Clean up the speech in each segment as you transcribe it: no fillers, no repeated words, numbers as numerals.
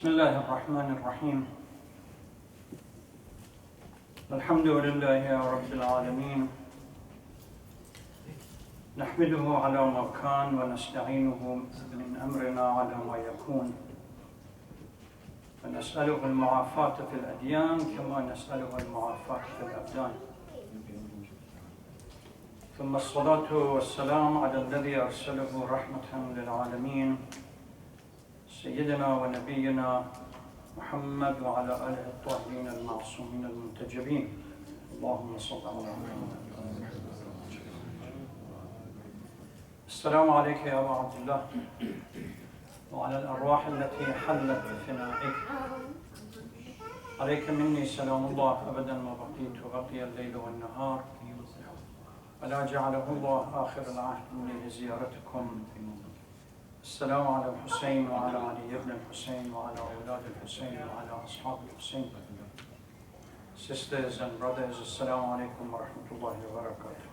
بسم الله الرحمن الرحيم. الحمد لله رب العالمين، نحمده على ما كان ونستعينه من أمرنا على ما يكون، ونسأله المعافاة في الأديان كما نسأله المعافاة في الأبدان، ثم الصلاة والسلام على الذي أرسله رحمة للعالمين سيدنا ونبينا محمد وعلى آله الطاهرين المعصومين المنتجبين. اللهم صل على محمد. السلام عليك يا أبا عبد الله وعلى الأرواح التي حلت بفنائك. عليك مني سلام الله أبدا ما بقيت وبقي الليل والنهار، ولا جعله الله آخر العهد مني لزيارتكم. السلام على الحسين وعلى علي بن الحسين وعلى أولاد الحسين وعلى أصحاب الحسين. Sisters and brothers, السلام عليكم ورحمة الله وبركاته.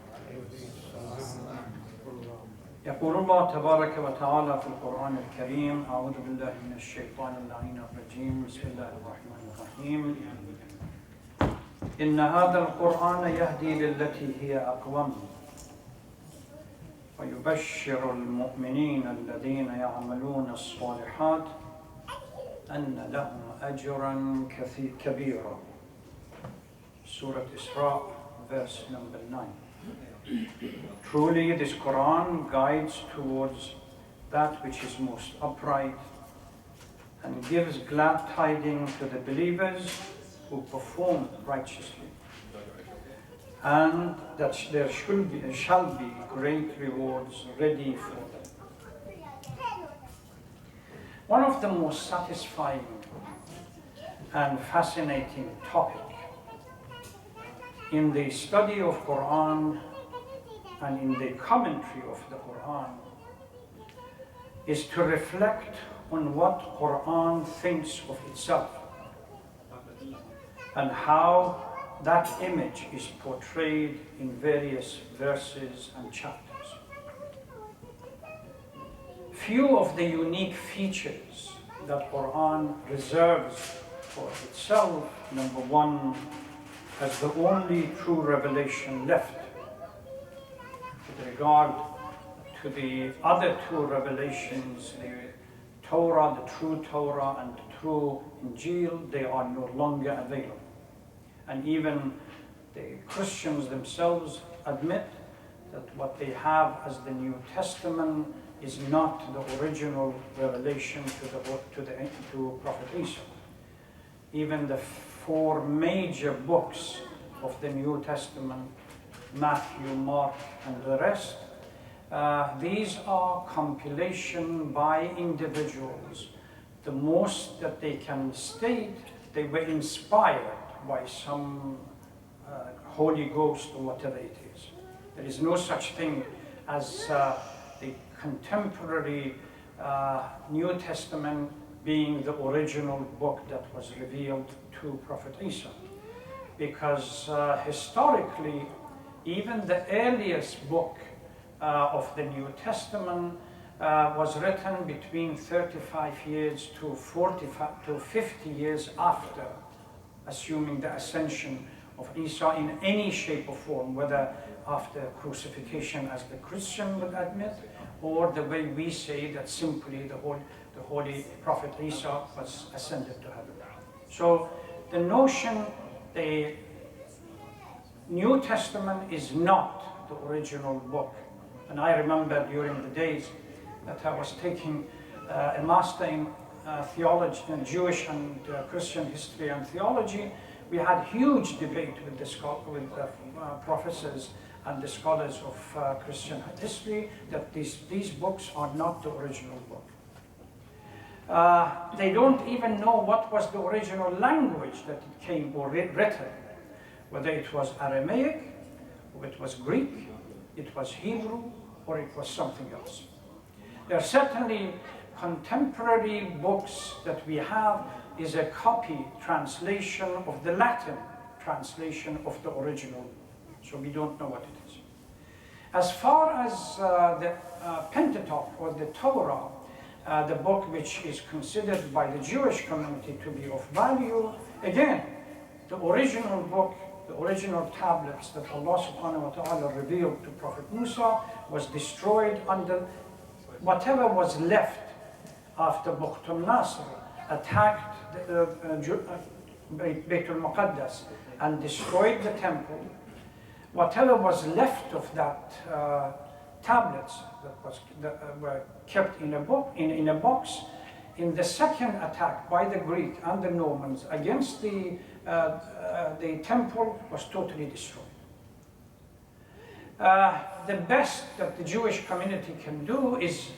يقول الله تبارك وتعالى في القرآن الكريم: أعوذ بالله من الشيطان اللعين الرجيم، بسم الله الرحمن الرحيم. إن هذا القرآن يهدي للتي هي أقوم ويبشر المؤمنين الذين يعملون الصالحات أن لهم أجرا كبيرا. Surah Isra, verse number 9. Truly this Quran guides towards that which is most upright and gives glad tidings to the believers who perform righteously, and that there shall be great rewards ready for them. One of the most satisfying and fascinating topics in the study of Quran and in the commentary of the Quran is to reflect on what Quran thinks of itself and how that image is portrayed in various verses and chapters. Few of the unique features that Quran reserves for itself: number one, as the only true revelation left. With regard to the other two revelations, the Torah, the true Torah, and the true Injil, they are no longer available. And even the Christians themselves admit that what they have as the New Testament is not the original revelation to Prophet Isa. Even the four major books of the New Testament, Matthew, Mark, and the rest, these are compilation by individuals. The most that they can state, they were inspired by some Holy Ghost or whatever it is. There is no such thing as the contemporary New Testament being the original book that was revealed to Prophet Isa, because historically, even the earliest book of the New Testament was written between 35 years to 50 years after, assuming the ascension of Isa in any shape or form, whether after crucifixion, as the Christian would admit, or the way we say that simply the Holy Prophet Isa was ascended to heaven. So the notion the New Testament is not the original book. And I remember during the days that I was taking a master in theology, and Jewish and Christian history and theology, we had huge debate with the professors and the scholars of Christian history that these books are not the original book. They don't even know what was the original language that it came or written, whether it was Aramaic, or it was Greek, it was Hebrew, or it was something else. There are certainly contemporary books that we have is a copy translation of the Latin translation of the original, so we don't know what it is. As far as the Pentateuch or the Torah, the book which is considered by the Jewish community to be of value. Again, the original book, the original tablets that Allah subhanahu wa ta'ala revealed to Prophet Musa was destroyed under whatever was left after Bukht al-Nasr attacked Bayt al-Muqaddas and destroyed the temple. Whatever was left of that tablets that were kept in a book, in a box, in the second attack by the Greek and the Normans against the temple was totally destroyed. The best that the Jewish community can do is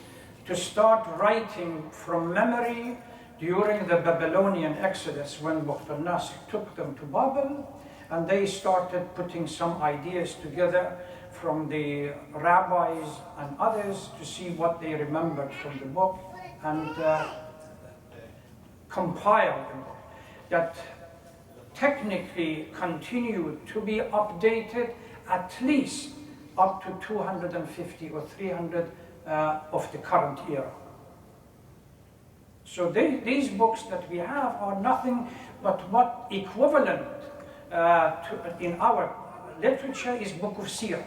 to start writing from memory during the Babylonian Exodus when Bukht al-Nasr took them to Babel, and they started putting some ideas together from the rabbis and others to see what they remembered from the book and compile the book that technically continued to be updated at least up to 250 or 300 of the current era. So these books that we have are nothing but what equivalent in our literature is Book of Sirah.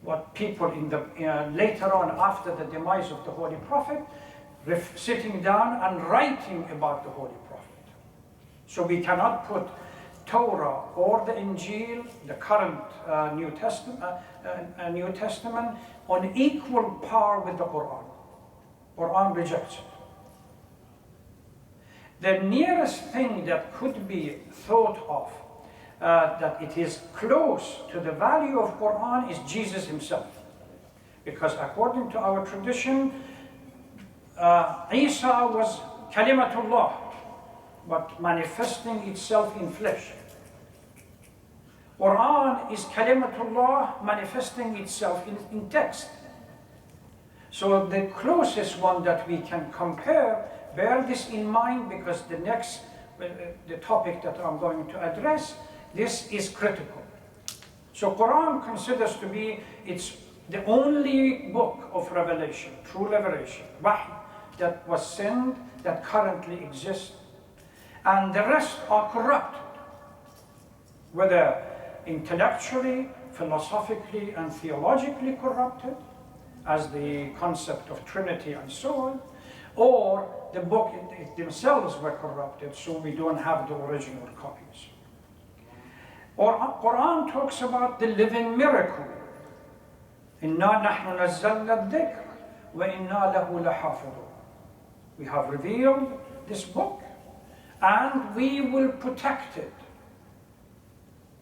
What people in the later on, after the demise of the Holy Prophet, sitting down and writing about the Holy Prophet. So we cannot put Torah or the Injil, the current New Testament, on equal par with the Quran. Quran rejects it. The nearest thing that could be thought of that it is close to the value of Quran is Jesus himself. Because according to our tradition, Isa was Kalimatullah, but manifesting itself in flesh. Quran is Kalimatullah manifesting itself in text. So the closest one that we can compare, bear this in mind, because the next, the topic that I'm going to address, this is critical. So Quran considers to be the only book of revelation, true revelation, wahy, that was sent, that currently exists. And the rest are corrupted, whether intellectually, philosophically, and theologically corrupted, as the concept of Trinity and so on, or the book themselves were corrupted, so we don't have the original copies. Or Quran talks about the living miracle. إِنَّا نَحْنُ نَزَّلْنَا الذِّكْرَ وَإِنَّا لَهُ لَحَافِظُونَ. We have revealed this book, and we will protect it.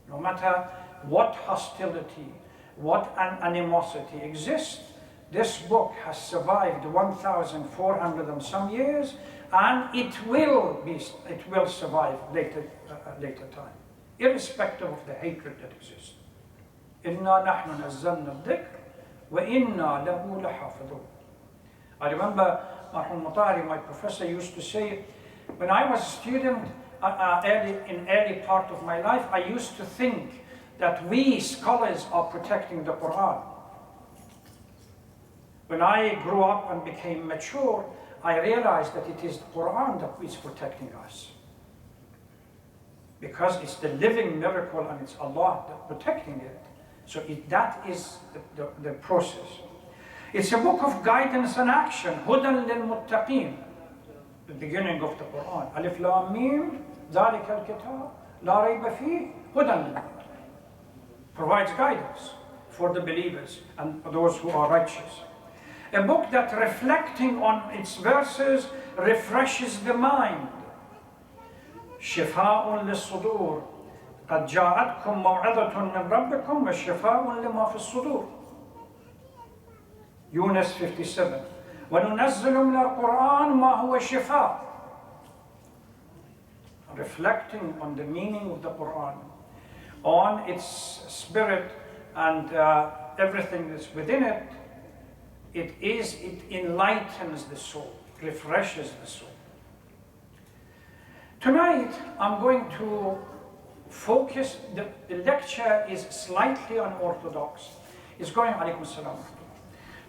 No matter what hostility, what animosity exists, this book has survived 1,400 and some years, and it will survive later time, irrespective of the hatred that exists. إِنَّا نَحْنُ نَزَّلْنَا الذِّكْرَ وَإِنَّا لَهُ لَحَافِظُونَ. I remember Mahmoud Mutahari, my professor, used to say, when I was a student, early part of my life, I used to think that we scholars are protecting the Quran. When I grew up and became mature, I realized that it is the Quran that is protecting us. Because it's the living miracle and it's Allah that protecting it. So that is the process. It's a book of guidance and action. هُدًى لِلْمُتَّقِينَ. The beginning of the Quran. Alif Lam Mim, ذَلِكَ الْكِتَابُ لَا رَيْبَ فِيهِ هُدًى لِلْمُتَّقِينَ. Provides guidance for the believers and those who are righteous. A book that, reflecting on its verses, refreshes the mind. شِفَاءٌ لِلصُّدُورِ قَدْ جَاءَتْكُمْ مَوْعِظَةٌ مِّن رَبِّكُمْ وَشِفَاءٌ لِمَا فِي الصُّدُورِ. Yunus 57. وَنُنَزِّلُ مِنَ الْقُرْآنِ مَا هُوَ شِفَاءٌ. Reflecting on the meaning of the Quran, on its spirit and everything that's within it, it enlightens the soul, refreshes the soul. Tonight, I'm going to focus, the lecture is slightly unorthodox. It's going, alaykum salam,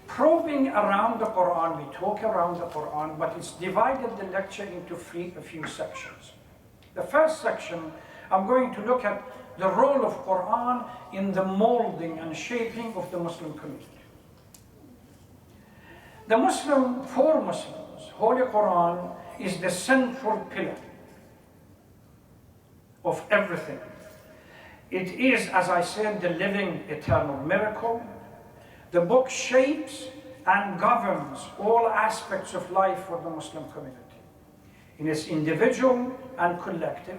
probing around the Quran. We talk around the Quran, but it's divided the lecture into a few sections. The first section, I'm going to look at the role of Quran in the molding and shaping of the Muslim community. For Muslims, Holy Quran is the central pillar of everything. It is, as I said, the living eternal miracle. The book shapes and governs all aspects of life for the Muslim community, in its individual and collective,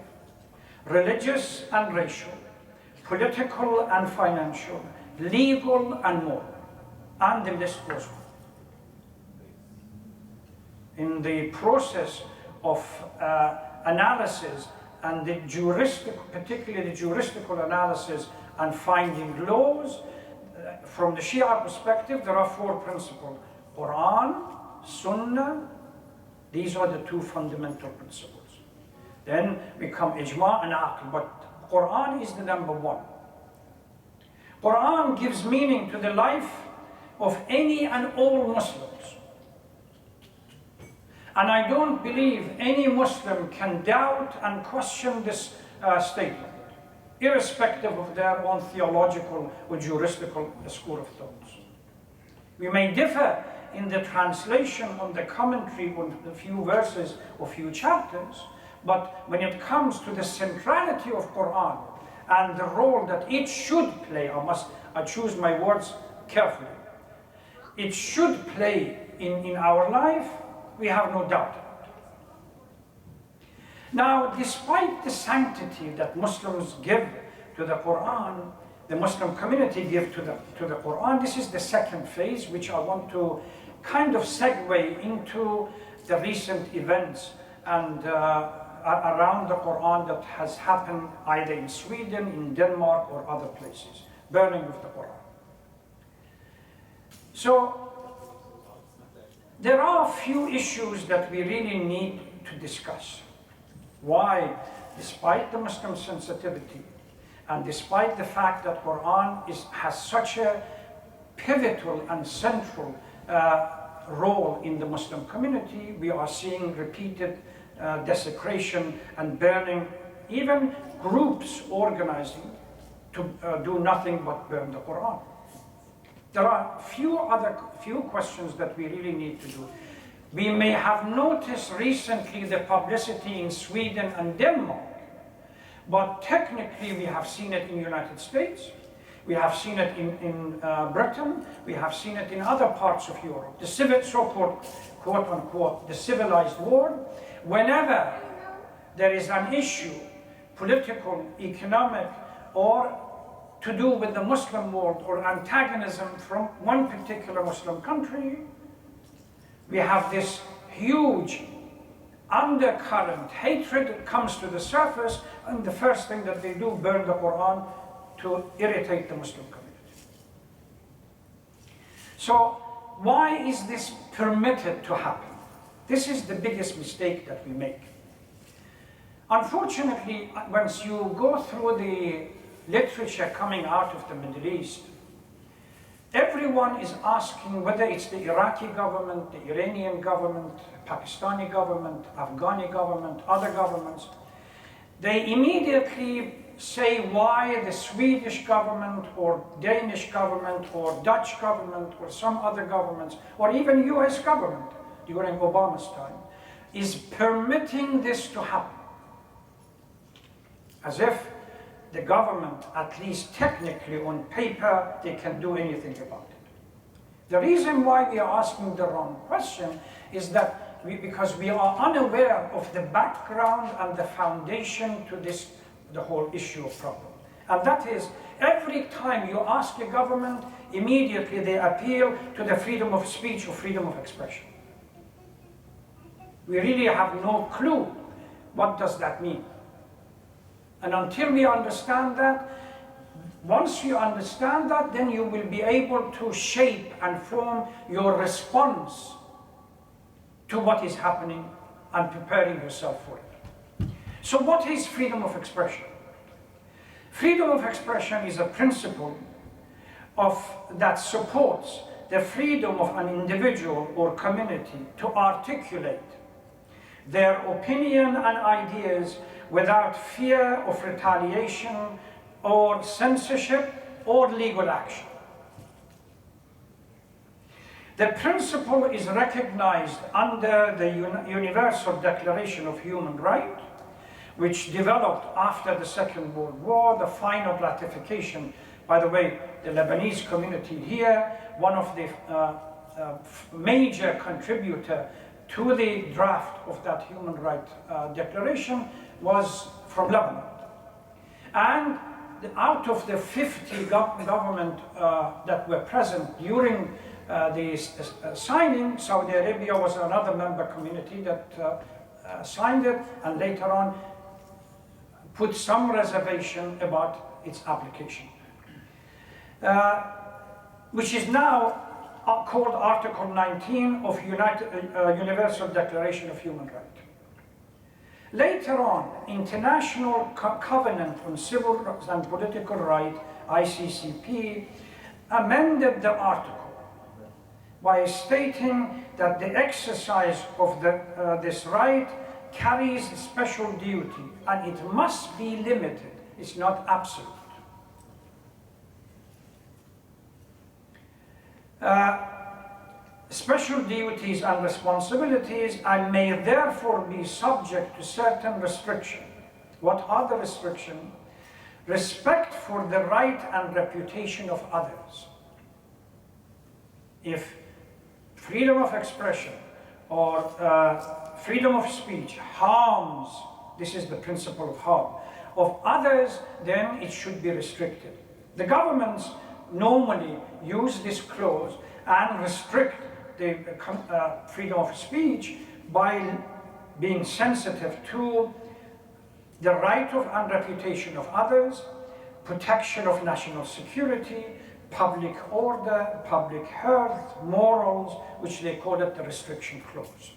religious and racial, political and financial, legal and moral, and the list goes on. In the process of analysis and the particularly the juristical analysis and finding laws, from the Shia perspective, there are four principles: Quran, Sunnah. These are the two fundamental principles. Then we come Ijma and Aql, but Quran is the number one. Quran gives meaning to the life of any and all Muslims. And I don't believe any Muslim can doubt and question this statement, irrespective of their own theological or juristical school of thoughts. We may differ in the translation on the commentary on a few verses or few chapters, but when it comes to the centrality of Quran and the role that it should play, I choose my words carefully, it should play in our life, we have no doubt. Now, despite the sanctity that Muslims give to the Quran, the Muslim community give to the Quran, this is the second phase, which I want to kind of segue into the recent events and around the Quran that has happened either in Sweden, in Denmark, or other places, burning of the Quran. So, there are a few issues that we really need to discuss. Why, despite the Muslim sensitivity, and despite the fact that Quran has such a pivotal and central role in the Muslim community, we are seeing repeated desecration and burning, even groups organizing to do nothing but burn the Quran. There are few questions that we really need to do. We may have noticed recently the publicity in Sweden and Denmark, but technically we have seen it in the United States, we have seen it in Britain, we have seen it in other parts of Europe. The so-called, quote-unquote, the civilized world. Whenever there is an issue, political, economic, or to do with the Muslim world, or antagonism from one particular Muslim country, we have this huge undercurrent hatred that comes to the surface, and the first thing that they do, burn the Quran to irritate the Muslim community. So why is this permitted to happen? This is the biggest mistake that we make. Unfortunately, once you go through the literature coming out of the Middle East, everyone is asking whether it's the Iraqi government, the Iranian government, Pakistani government, Afghani government, other governments, they immediately say why the Swedish government or Danish government or Dutch government or some other governments or even US government during Obama's time is permitting this to happen. As if the government, at least technically on paper, they can do anything about it. The reason why we are asking the wrong question is that because we are unaware of the background and the foundation to the whole issue of problem. And that is, every time you ask a government, immediately they appeal to the freedom of speech or freedom of expression. We really have no clue what does that mean. And until we understand that, once you understand that, then you will be able to shape and form your response to what is happening and preparing yourself for it. So what is freedom of expression? Freedom of expression is a principle that supports the freedom of an individual or community to articulate their opinion and ideas without fear of retaliation or censorship or legal action. The principle is recognized under the Universal Declaration of Human Rights, which developed after the Second World War, the final ratification. By the way, the Lebanese community here, one of the major contributor to the draft of that Human Rights Declaration was from Lebanon. And out of the 50 government that were present during the signing, Saudi Arabia was another member community that signed it, and later on put some reservation about its application, which is now called Article 19 of Universal Declaration of Human Rights. Later on, International Covenant on Civil and Political Rights, ICCP, amended the article by stating that the exercise of this right carries special duty and it must be limited. It's not absolute. Special duties and responsibilities and may therefore be subject to certain restrictions. What are the restrictions? Respect for the right and reputation of others. If freedom of expression or freedom of speech harms, this is the principle of harm, of others, then it should be restricted. The governments normally use this clause and restrict the freedom of speech by being sensitive to the right of and reputation of others, protection of national security, public order, public health, morals, which they call it the restriction clause.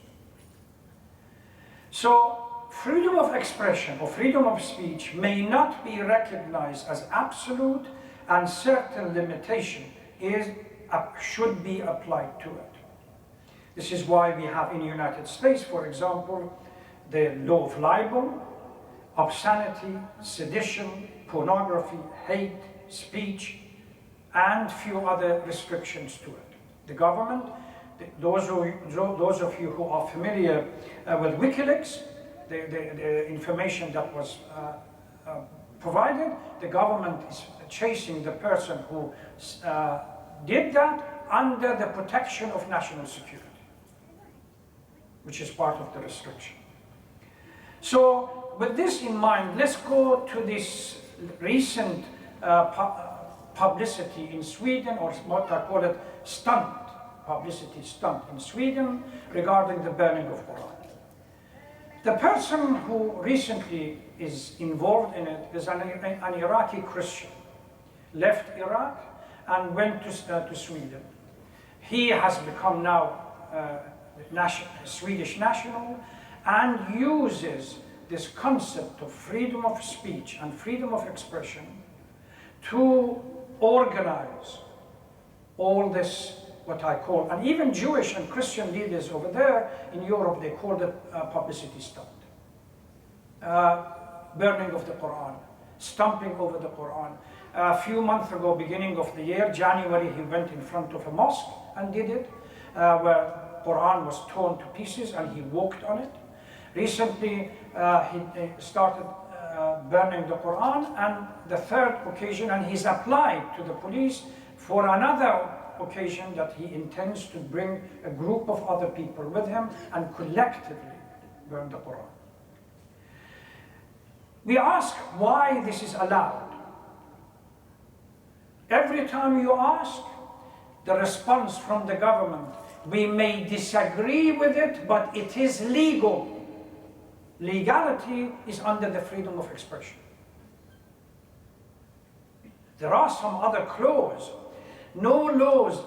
So freedom of expression or freedom of speech may not be recognized as absolute, and certain limitation should be applied to it. This is why we have in the United States, for example, the law of libel, obscenity, sedition, pornography, hate, speech, and few other restrictions to it. The government, those of you who are familiar with WikiLeaks, the information that was provided, the government is chasing the person who did that under the protection of national security, which is part of the restriction. So with this in mind, let's go to this recent publicity in Sweden, or what I call it publicity stunt in Sweden regarding the burning of Quran. The person who recently is involved in it is an Iraqi Christian, left Iraq and went to Sweden. He has become now Swedish national and uses this concept of freedom of speech and freedom of expression to organize all this, what I call, and even Jewish and Christian leaders over there in Europe, they call it publicity stunt. Burning of the Quran, stomping over the Quran. A few months ago, beginning of the year, January, he went in front of a mosque and did it, where Quran was torn to pieces and he walked on it. Recently, he started burning the Quran, and the third occasion, and he's applied to the police for another occasion that he intends to bring a group of other people with him and collectively burn the Quran. We ask why this is allowed. Every time you ask, the response from the government, we may disagree with it, but it is legal. Legality is under the freedom of expression. There are some other clauses. No laws,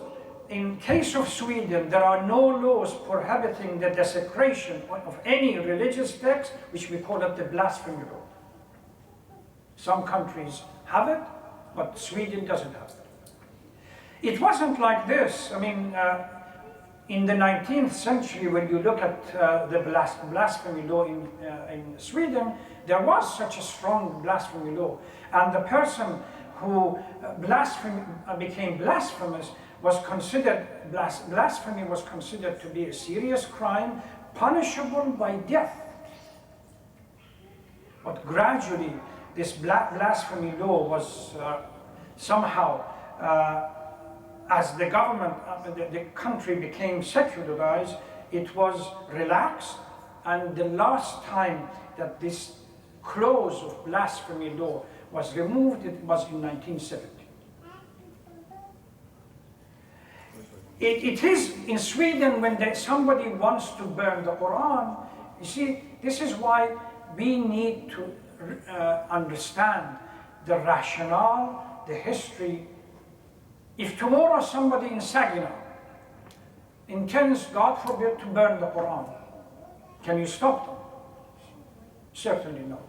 in case of Sweden, there are no laws prohibiting the desecration of any religious text, which we call it the blasphemy law. Some countries have it, but Sweden doesn't have it. It wasn't like this. I mean, in the 19th century, when you look at the blasphemy law in Sweden, there was such a strong blasphemy law. And the person who became blasphemous was considered, blasphemy was considered to be a serious crime, punishable by death. But gradually, this blasphemy law was somehow, as the government, the country became secularized, it was relaxed, and the last time that this clause of blasphemy law was removed, it was in 1970. It is in Sweden when somebody wants to burn the Quran. You see, this is why we need to understand the rationale, the history. If tomorrow somebody in Saginaw intends, God forbid, to burn the Quran, can you stop them? Certainly not.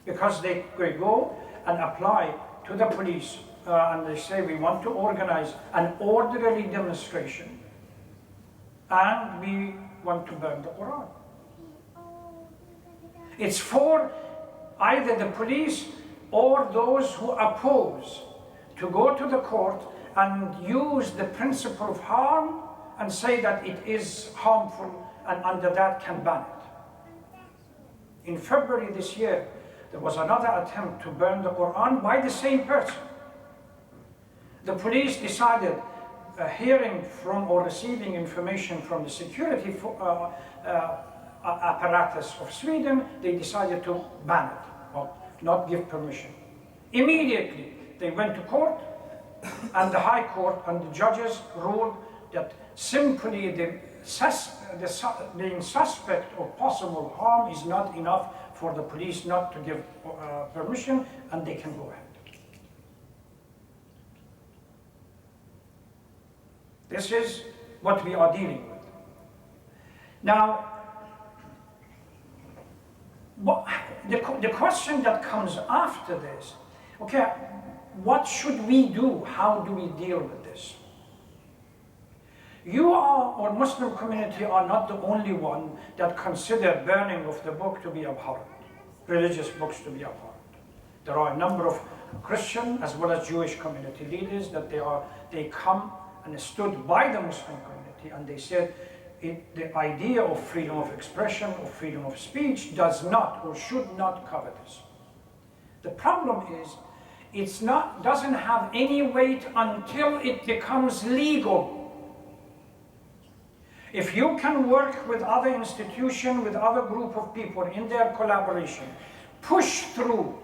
Because they go and apply to the police and they say, we want to organize an orderly demonstration and we want to burn the Quran. It's for either the police or those who oppose to go to the court and use the principle of harm and say that it is harmful and under that can ban it. In February this year, there was another attempt to burn the Quran by the same person. The police decided, hearing from or receiving information from the security apparatus of Sweden, they decided to ban it, or not give permission. Immediately, they went to court, and the High Court and the judges ruled that simply being suspect of possible harm is not enough for the police not to give permission, and they can go ahead. This is what we are dealing with. Now, the question that comes after this, okay, what should we do? How do we deal with this? You are, or Muslim community, are not the only one that consider burning of the book to be abhorrent, religious books to be abhorrent. There are a number of Christian as well as Jewish community leaders that they come and stood by the Muslim community and they said the idea of freedom of expression or freedom of speech does not or should not cover this. The problem is doesn't have any weight until it becomes legal. If you can work with other institutions, with other group of people in their collaboration, push through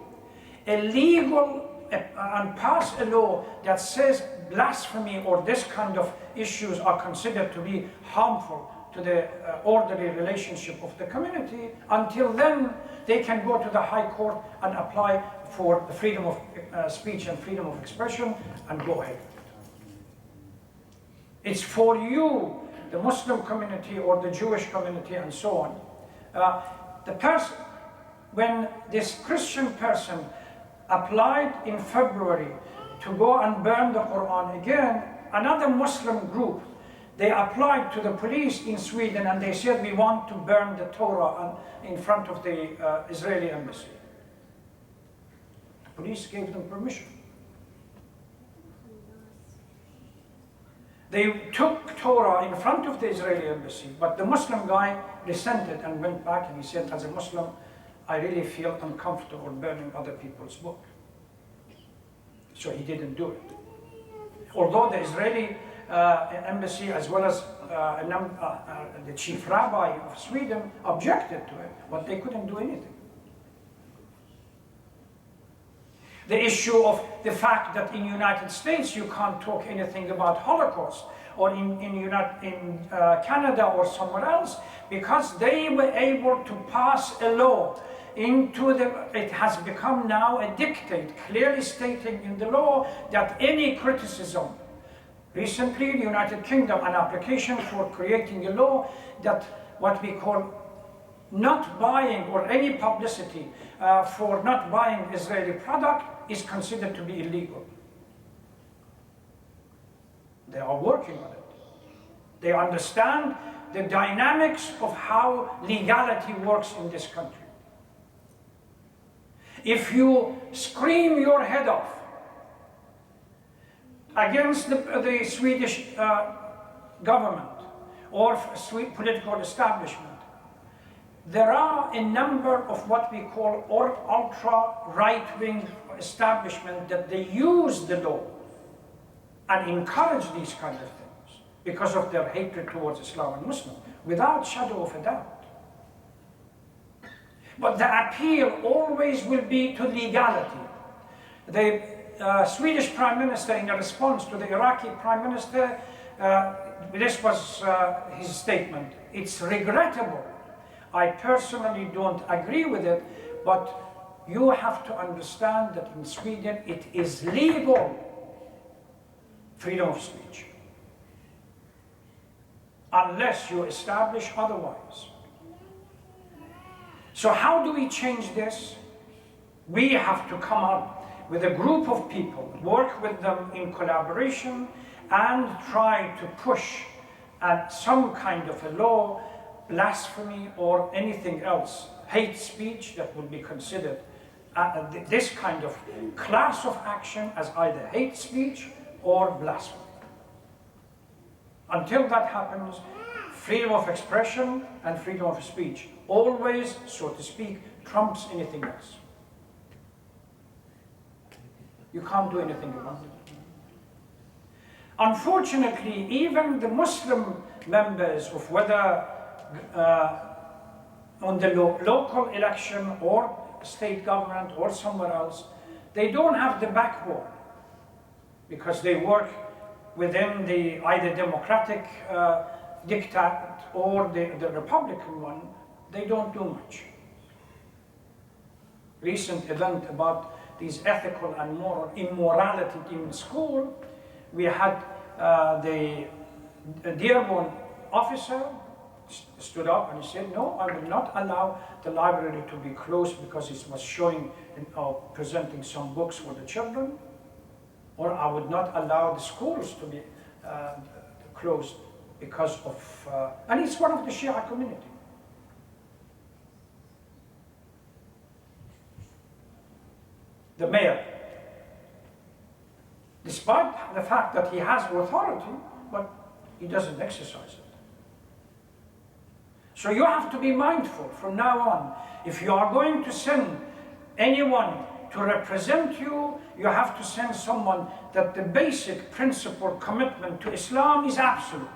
a legal and pass a law that says blasphemy or this kind of issues are considered to be harmful to the orderly relationship of the community, until then they can go to the High Court and apply for the freedom of speech and freedom of expression and go ahead. It's for you, the Muslim community or the Jewish community and so on. When this Christian person applied in February to go and burn the Quran again, another Muslim group, they applied to the police in Sweden and they said, we want to burn the Torah in front of the Israeli embassy. The police gave them permission. They took Torah in front of the Israeli embassy, but the Muslim guy resented and went back and he said, as a Muslim, I really feel uncomfortable burning other people's book. So he didn't do it. Although the Israeli embassy, as well as the chief rabbi of Sweden, objected to it, but they couldn't do anything. The issue of the fact that in the United States you can't talk anything about Holocaust, or in Canada or somewhere else, because they were able to pass a law it has become now a dictate, clearly stating in the law that any criticism, recently the United Kingdom, an application for creating a law that what we call not buying or any publicity for not buying Israeli product is considered to be illegal. They are working on it. They understand the dynamics of how legality works in this country. If you scream your head off against the Swedish government or political establishment, there are a number of what we call ultra right-wing establishment that they use the law and encourage these kind of things because of their hatred towards Islam and Muslims, without shadow of a doubt. But the appeal always will be to legality. The Swedish Prime Minister, in a response to the Iraqi Prime Minister, this was his statement: "It's regrettable. I personally don't agree with it, but you have to understand that in Sweden it is legal freedom of speech, unless you establish otherwise." So how do we change this? We have to come up with a group of people, work with them in collaboration, and try to push at some kind of a law, blasphemy or anything else, hate speech, that will be considered this kind of class of action as either hate speech or blasphemy. Until that happens, freedom of expression and freedom of speech always, so to speak, trumps anything else. You can't do anything about it. Unfortunately, even the Muslim members of whether on the local election or state government or somewhere else, they don't have the backbone because they work within the either democratic diktat or the Republican one. They don't do much. Recent event about these ethical and moral immorality in school, we had the Dearborn officer stood up and he said, "No, I will not allow the library to be closed because it was showing, presenting some books for the children, or I would not allow the schools to be closed because of," and it's one of the Shia community. The mayor, despite the fact that he has authority, but he doesn't exercise it. So you have to be mindful from now on. If you are going to send anyone to represent you, you have to send someone that the basic principle commitment to Islam is absolute.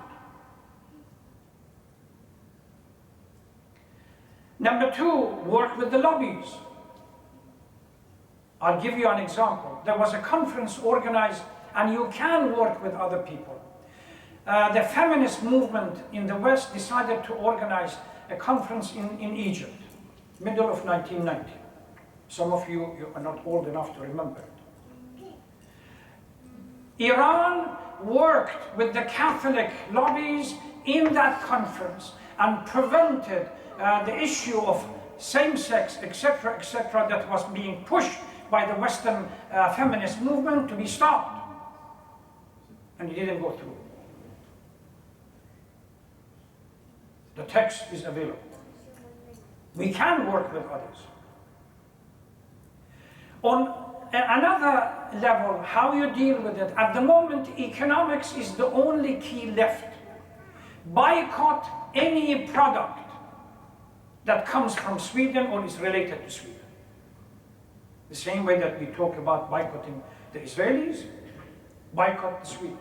Number two, work with the lobbies. I'll give you an example. There was a conference organized, and you can work with other people. The feminist movement in the West decided to organize a conference in Egypt, middle of 1990. Some of you are not old enough to remember it. Iran worked with the Catholic lobbies in that conference and prevented the issue of same-sex, etc., that was being pushed by the Western feminist movement to be stopped. And it didn't go through. The text is available. We can work with others. On another level, how you deal with it, at the moment, economics is the only key left. Boycott any product that comes from Sweden or is related to Sweden. The same way that we talk about boycotting the Israelis, boycott the Sweden.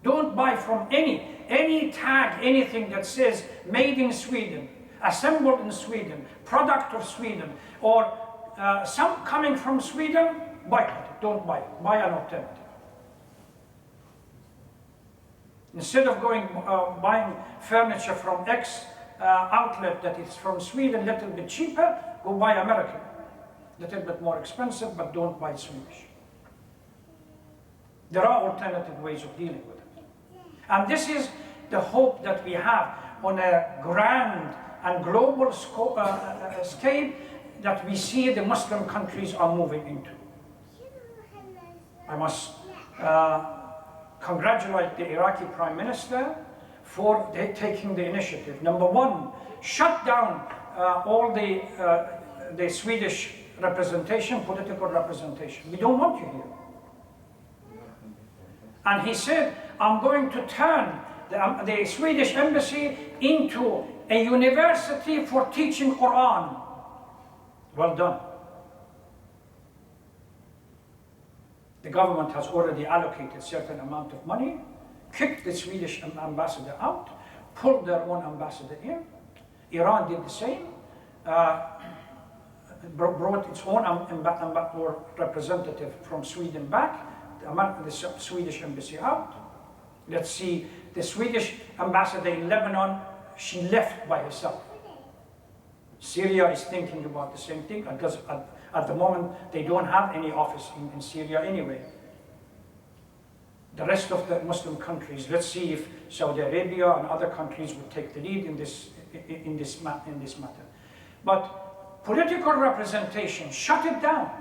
Don't buy from any tag, anything that says made in Sweden, assembled in Sweden, product of Sweden, or some coming from Sweden, boycott it, don't buy it, buy an alternative. Instead of buying furniture from X outlet that is from Sweden, a little bit cheaper, go buy American. A little bit more expensive, but don't buy Swedish. There are alternative ways of dealing with it. And this is the hope that we have on a grand and global scale that we see the Muslim countries are moving into. I must congratulate the Iraqi Prime Minister for taking the initiative. Number one, shut down all the Swedish representation, political representation. We don't want you here. And he said, I'm going to turn the Swedish embassy into a university for teaching Quran. Well done. The government has already allocated a certain amount of money, kicked the Swedish ambassador out, pulled their own ambassador in. Iran did the same, brought its own or representative from Sweden back, the Swedish embassy out. Let's see, the Swedish ambassador in Lebanon, she left by herself. Syria is thinking about the same thing, because at the moment they don't have any office in Syria anyway. The rest of the Muslim countries, let's see if Saudi Arabia and other countries will take the lead in this matter. But political representation, shut it down.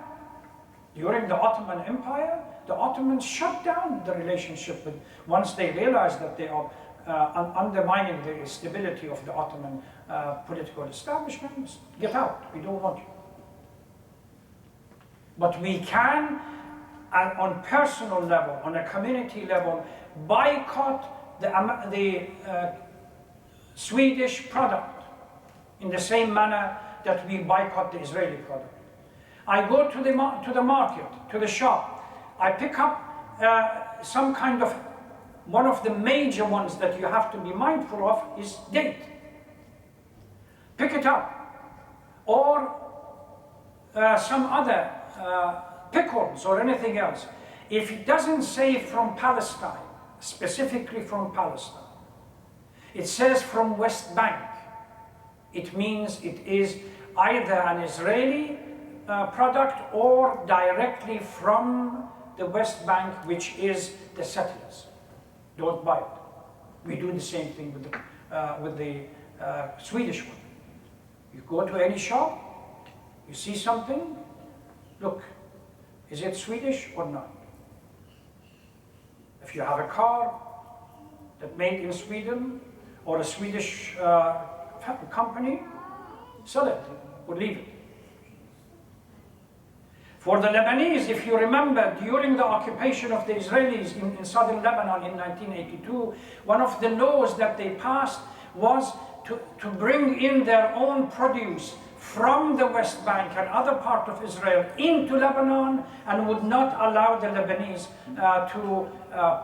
During the Ottoman Empire, the Ottomans shut down the relationship with, once they realized that they are undermining the stability of the Ottoman political establishment. Get out, we don't want you. But we can, on personal level, on a community level, boycott the Swedish product in the same manner that we boycott the Israeli product. I go to the market, to the shop, I pick up some kind of, one of the major ones that you have to be mindful of is date. Pick it up. Or some other pickles or anything else. If it doesn't say from Palestine, specifically from Palestine, it says from West Bank, it means it is either an Israeli product or directly from the West Bank, which is the settlers. Don't buy it. We do the same thing with the Swedish one. You go to any shop, you see something, look, is it Swedish or not? If you have a car that's made in Sweden or a Swedish company, sell it or leave it. For the Lebanese, if you remember, during the occupation of the Israelis in southern Lebanon in 1982, one of the laws that they passed was to bring in their own produce from the West Bank and other part of Israel into Lebanon, and would not allow the Lebanese to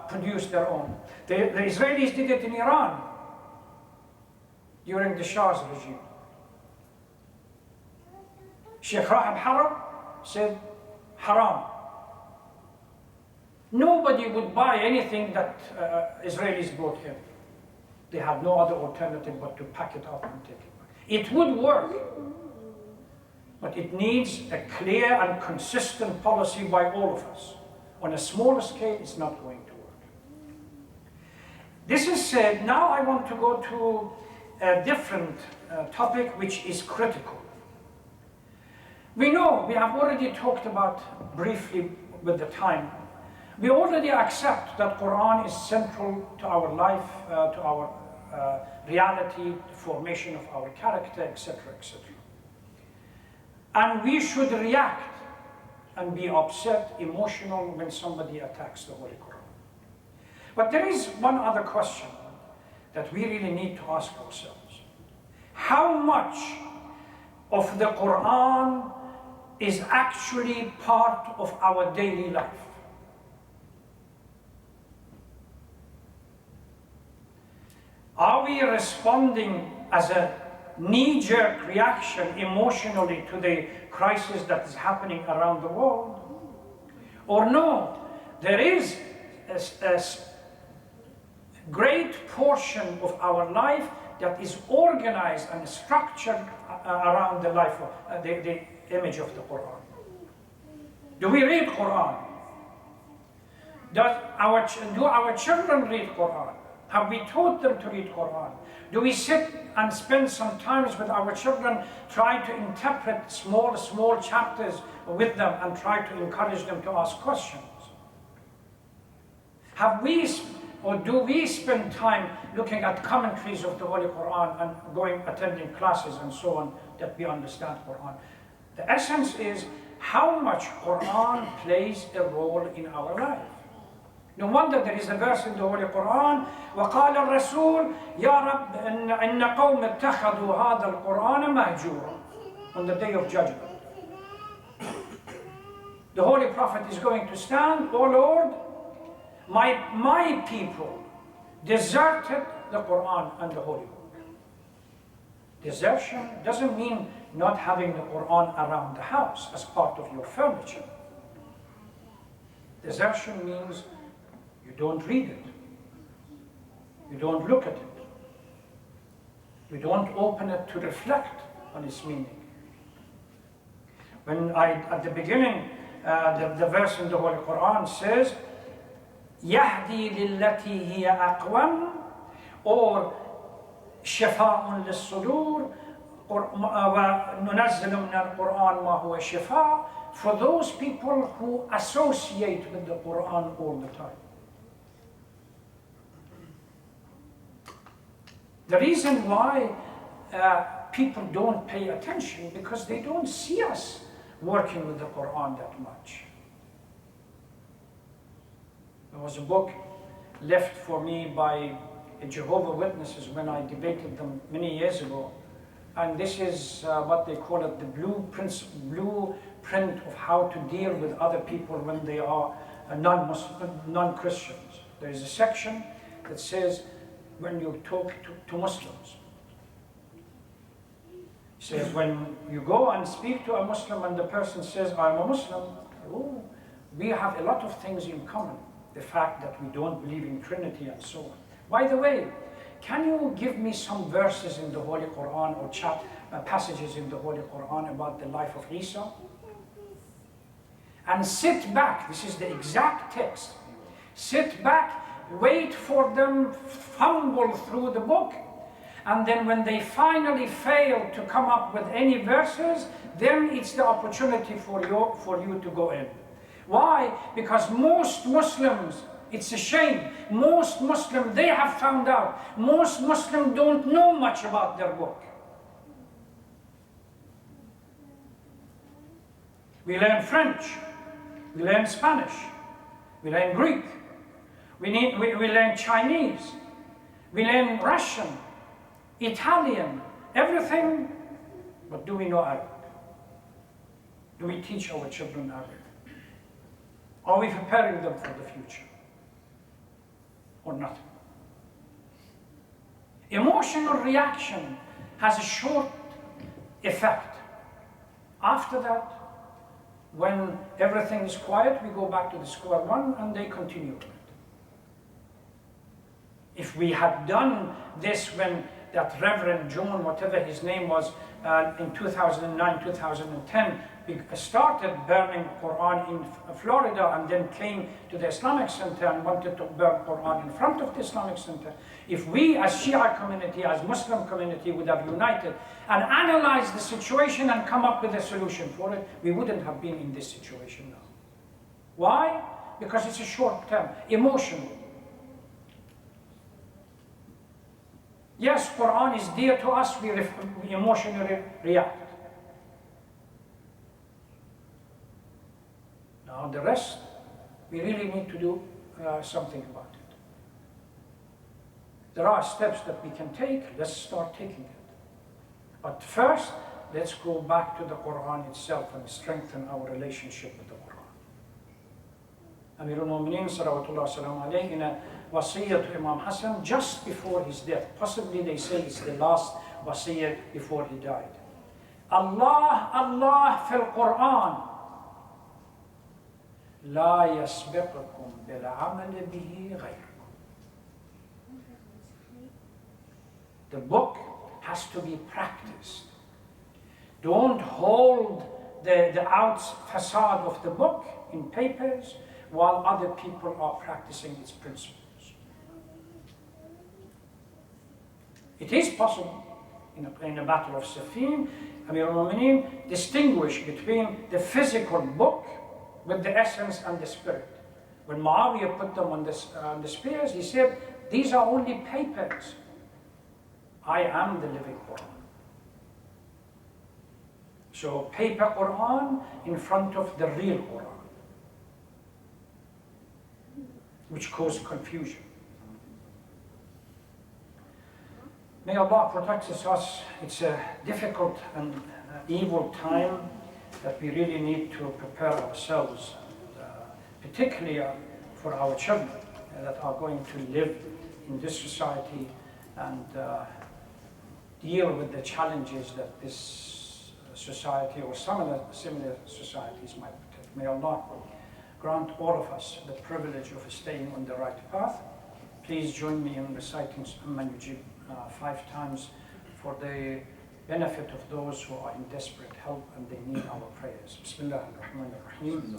produce their own. The Israelis did it in Iran during the Shah's regime. Shaikh Ibrahim said, haram. Nobody would buy anything that Israelis brought in. They had no other alternative but to pack it up and take it back. It would work, but it needs a clear and consistent policy by all of us. On a smaller scale, it's not going to work. This is said, now I want to go to a different topic which is critical. We know, we have already talked about briefly with the time, we already accept that Quran is central to our life, to our reality, the formation of our character, etc., etc. And we should react and be upset, emotional when somebody attacks the Holy Quran. But there is one other question that we really need to ask ourselves. How much of the Quran is actually part of our daily life? Are we responding as a knee-jerk reaction emotionally to the crisis that is happening around the world? Or no, there is a great portion of our life that is organized and structured around the life of the image of the Quran. Do we read Quran? Do our children read Quran? Have we taught them to read Quran? Do we sit and spend some time with our children trying to interpret small chapters with them and try to encourage them to ask questions? Have we, or do we spend time looking at commentaries of the Holy Quran and attending classes and so on that we understand Quran? The essence is how much Quran plays a role in our life. No wonder there is a verse in the Holy Quran, وَقَالَ الرَّسُولُ يَا رَبِّ إِنَّ قَوْمَ اتَّخَذُوا هَذَا الْقُرْآنَ مَهْجُورًا. On the day of judgment, the Holy Prophet is going to stand, "O Lord, my people deserted the Quran and the Holy Book." Desertion doesn't mean not having the Quran around the house as part of your furniture. Desertion means you don't read it, you don't look at it, you don't open it to reflect on its meaning. When at the beginning, the verse in the Holy Quran says, يَهْدِي لِلَّتِي هِيَ أَقْوَمُ, or شِفَاءٌ لِلصُّدُورِ, وَنُنَزِّلُ مِنَ الْقُرْآنِ مَا هُوَ شِفَاءٌ, for those people who associate with the Quran all the time. The reason why people don't pay attention, because they don't see us working with the Quran that much. There was a book left for me by Jehovah's Witnesses when I debated them many years ago, and this is what they call it, the blueprint of how to deal with other people when they are non-Christians. There is a section that says when you talk to Muslims. It says when you go and speak to a Muslim and the person says, "I'm a Muslim," oh, we have a lot of things in common. The fact that we don't believe in Trinity and so on. By the way, can you give me some verses in the Holy Quran or passages in the Holy Quran about the life of Isa? And sit back, this is the exact text. Sit back, wait for them, fumble through the book, and then when they finally fail to come up with any verses, then it's the opportunity for you to go in. Why? Because most Muslims, it's a shame, most Muslims, they have found out, most Muslims don't know much about their book. We learn French, we learn Spanish, we learn Greek, we learn Chinese, we learn Russian, Italian, everything, but do we know Arabic? Do we teach our children Arabic? Are we preparing them for the future? Or nothing? Emotional reaction has a short effect. After that, when everything is quiet, we go back to the square one and they continue with it. If we had done this when that Reverend John, whatever his name was, in 2009, 2010, started burning Quran in Florida and then came to the Islamic Center and wanted to burn Quran in front of the Islamic Center. If we as Shia community, as Muslim community would have united and analyzed the situation and come up with a solution for it, we wouldn't have been in this situation now. Why? Because it's a short term, emotional. Yes, Quran is dear to us, we emotionally react. Now the rest, we really need to do something about it. There are steps that we can take, let's start taking it. But first, let's go back to the Quran itself and strengthen our relationship with the Quran. Amir al-Mu'mineen salawatullah salam alayhi, in a wasiyah to Imam Hassan just before his death, possibly they say it's the last wasiyah before he died. Allah, Allah fil Quran, لا يسبقكم بالعمل به غيركم. The book has to be practiced. Don't hold the facade of the book in papers while other people are practicing its principles. It is possible in the Battle of Siffin, Amir al-Mu'mineen distinguished between the physical book with the essence and the spirit. When Muawiyah put them on the spears, he said, these are only papers. I am the living Quran. So paper Quran in front of the real Quran, which caused confusion. May Allah protect us. It's a difficult and evil time that we really need to prepare ourselves, particularly for our children that are going to live in this society and deal with the challenges that this society or similar societies might present. May Allah grant all of us the privilege of staying on the right path. Please join me in reciting Amma Yujib 5 times for the benefit of those who are in desperate help and they need our prayers. Bismillah ar-Rahman ar-Rahim.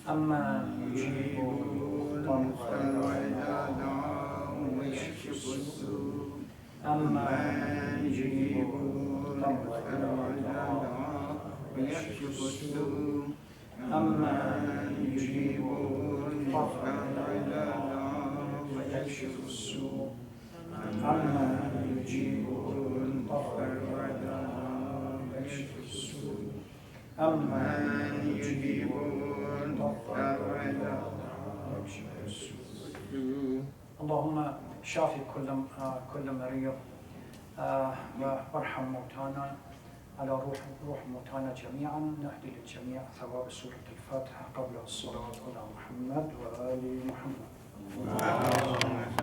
Amma Yujibu Amma Yujibu Amma Yujibu ويكشف السوء عما يجيب الضر ويكشف السوء عما يجيب الضر ويكشف السوء. اللهم شافي كل مريض وارحم موتانا على روح موتانا جميعا. نهدي للجميع ثواب سورة الفاتحة قبل الصلاة على محمد وآل محمد.